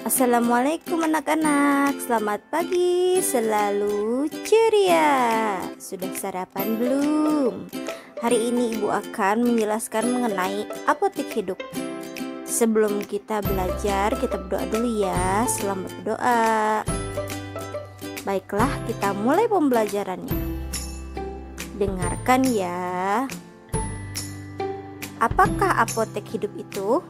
Assalamualaikum anak-anak, selamat pagi, selalu ceria. Sudah sarapan belum? Hari ini ibu akan menjelaskan mengenai apotek hidup. Sebelum kita belajar, kita berdoa dulu ya. Selamat berdoa. Baiklah, kita mulai pembelajarannya. Dengarkan ya. Apakah apotek hidup itu?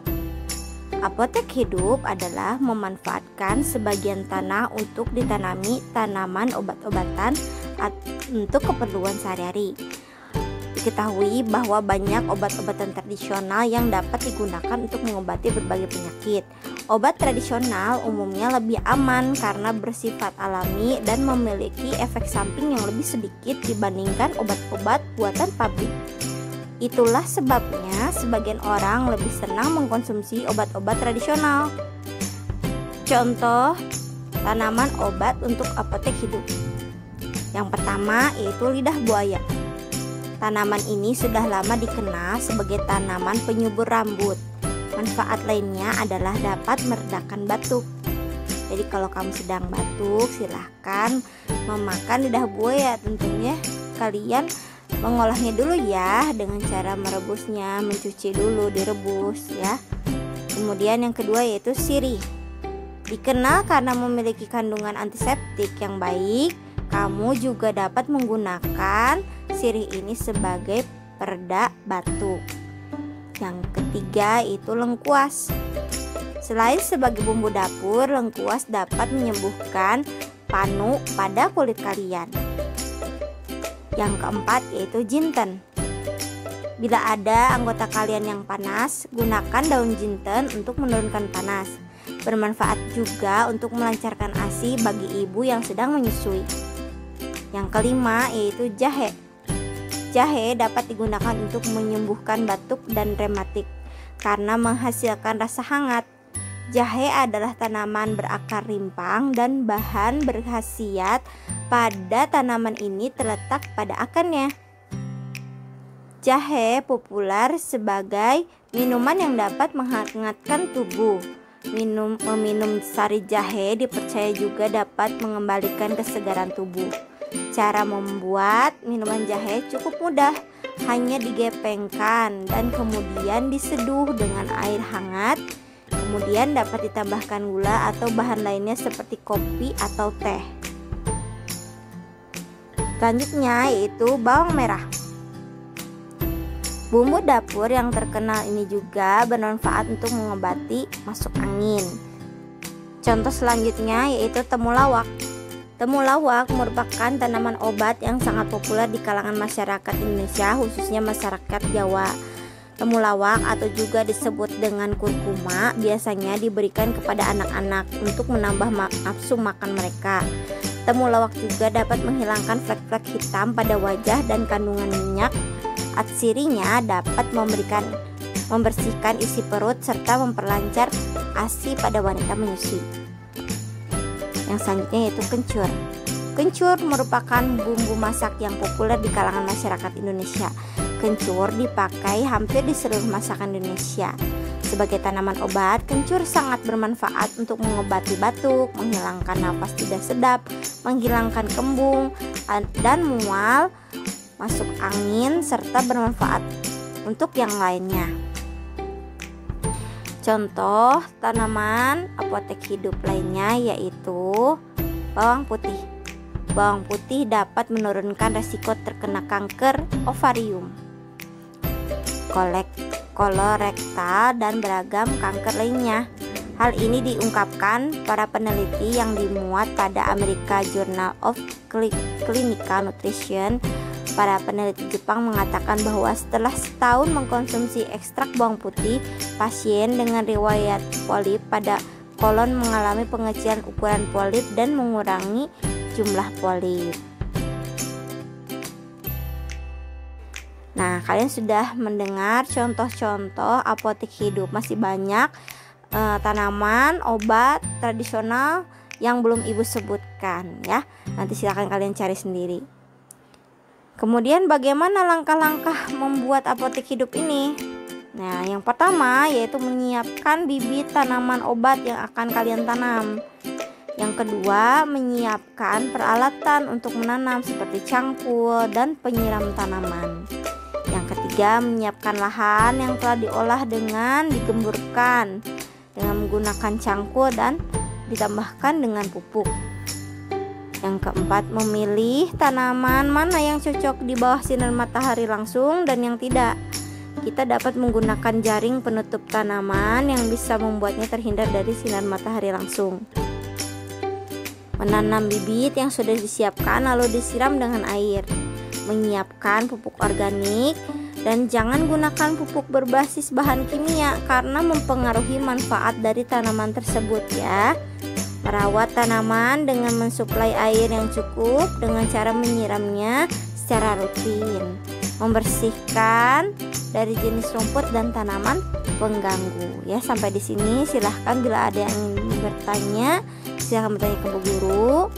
Apotek hidup adalah memanfaatkan sebagian tanah untuk ditanami tanaman obat-obatan untuk keperluan sehari-hari. Diketahui bahwa banyak obat-obatan tradisional yang dapat digunakan untuk mengobati berbagai penyakit. Obat tradisional umumnya lebih aman karena bersifat alami dan memiliki efek samping yang lebih sedikit dibandingkan obat-obat buatan pabrik. Itulah sebabnya sebagian orang lebih senang mengkonsumsi obat-obat tradisional. Contoh tanaman obat untuk apotek hidup. Yang pertama yaitu lidah buaya. Tanaman ini sudah lama dikenal sebagai tanaman penyubur rambut. Manfaat lainnya adalah dapat meredakan batuk. Jadi kalau kamu sedang batuk, silahkan memakan lidah buaya. Tentunya kalian mengolahnya dulu ya dengan cara merebusnya, mencuci dulu, direbus ya. Kemudian yang kedua yaitu sirih. Dikenal karena memiliki kandungan antiseptik yang baik. Kamu juga dapat menggunakan sirih ini sebagai pereda batuk. Yang ketiga yaitu lengkuas. Selain sebagai bumbu dapur, lengkuas dapat menyembuhkan panu pada kulit kalian. Yang keempat yaitu jinten. Bila ada anggota kalian yang panas, gunakan daun jinten untuk menurunkan panas. Bermanfaat juga untuk melancarkan ASI bagi ibu yang sedang menyusui. Yang kelima yaitu jahe. Jahe dapat digunakan untuk menyembuhkan batuk dan rematik karena menghasilkan rasa hangat. Jahe adalah tanaman berakar rimpang dan bahan berkhasiat pada tanaman ini terletak pada akarnya. Jahe populer sebagai minuman yang dapat menghangatkan tubuh. Meminum sari jahe dipercaya juga dapat mengembalikan kesegaran tubuh. Cara membuat minuman jahe cukup mudah, hanya digepengkan dan kemudian diseduh dengan air hangat. Kemudian dapat ditambahkan gula atau bahan lainnya seperti kopi atau teh. Selanjutnya yaitu bawang merah. Bumbu dapur yang terkenal ini juga bermanfaat untuk mengobati masuk angin. Contoh selanjutnya yaitu temulawak. Temulawak merupakan tanaman obat yang sangat populer di kalangan masyarakat Indonesia, khususnya masyarakat Jawa. Temulawak atau juga disebut dengan kurkuma biasanya diberikan kepada anak-anak untuk menambah nafsu makan mereka. Temulawak juga dapat menghilangkan flek-flek hitam pada wajah dan kandungan minyak atsirinya dapat membersihkan isi perut serta memperlancar ASI pada wanita menyusui. Yang selanjutnya yaitu kencur. Kencur merupakan bumbu masak yang populer di kalangan masyarakat Indonesia. Kencur dipakai hampir di seluruh masakan Indonesia. Sebagai tanaman obat, kencur sangat bermanfaat untuk mengobati batuk, menghilangkan napas tidak sedap, menghilangkan kembung dan mual, masuk angin, serta bermanfaat untuk yang lainnya. Contoh tanaman apotek hidup lainnya yaitu bawang putih. Bawang putih dapat menurunkan resiko terkena kanker ovarium, kolorektal, dan beragam kanker lainnya. Hal ini diungkapkan para peneliti yang dimuat pada American Journal of Clinical Nutrition. Para peneliti Jepang mengatakan bahwa setelah setahun mengkonsumsi ekstrak bawang putih, pasien dengan riwayat polip pada kolon mengalami pengecilan ukuran polip dan mengurangi jumlah polip. Nah, kalian sudah mendengar contoh-contoh apotek hidup. Masih banyak tanaman obat tradisional yang belum ibu sebutkan ya. Nanti silakan kalian cari sendiri. Kemudian bagaimana langkah-langkah membuat apotek hidup ini? Nah, yang pertama yaitu menyiapkan bibit tanaman obat yang akan kalian tanam. Yang kedua, menyiapkan peralatan untuk menanam seperti cangkul dan penyiram tanaman. Yang ketiga, menyiapkan lahan yang telah diolah dengan digemburkan dengan menggunakan cangkul dan ditambahkan dengan pupuk. Yang keempat, memilih tanaman mana yang cocok di bawah sinar matahari langsung dan yang tidak. Kita dapat menggunakan jaring penutup tanaman yang bisa membuatnya terhindar dari sinar matahari langsung. Menanam bibit yang sudah disiapkan lalu disiram dengan air. Menyiapkan pupuk organik dan jangan gunakan pupuk berbasis bahan kimia karena mempengaruhi manfaat dari tanaman tersebut ya. Merawat tanaman dengan mensuplai air yang cukup dengan cara menyiramnya secara rutin. Membersihkan dari jenis rumput dan tanaman pengganggu. Ya, sampai di sini silahkan bila ada yang bertanya, silahkan bertanya ke Bu Guru.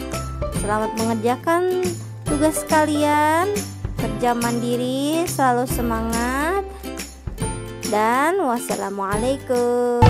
Selamat mengerjakan tugas kalian. Kerja mandiri, selalu semangat. Dan wassalamualaikum.